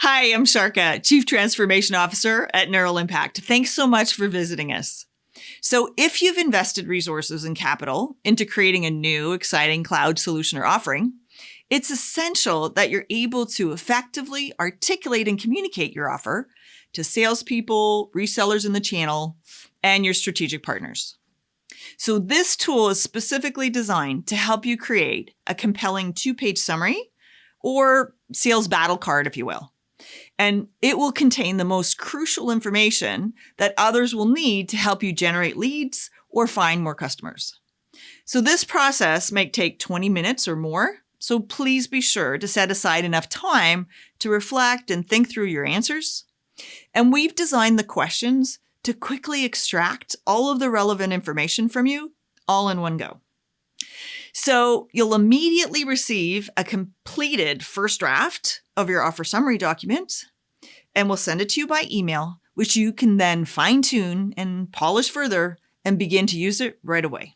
Hi, I'm Sharka, Chief Transformation Officer at Neural Impact. Thanks so much for visiting us. So if you've invested resources and capital into creating a new, exciting cloud solution or offering, it's essential that you're able to effectively articulate and communicate your offer to salespeople, resellers in the channel, and your strategic partners. So this tool is specifically designed to help you create a compelling 2-page summary or sales battle card, if you will. And it will contain the most crucial information that others will need to help you generate leads or find more customers. So this process may take 20 minutes or more. So please be sure to set aside enough time to reflect and think through your answers. And we've designed the questions to quickly extract all of the relevant information from you all in one go. So you'll immediately receive a completed first draft of your offer summary document, and we'll send it to you by email, which you can then fine-tune and polish further and begin to use it right away.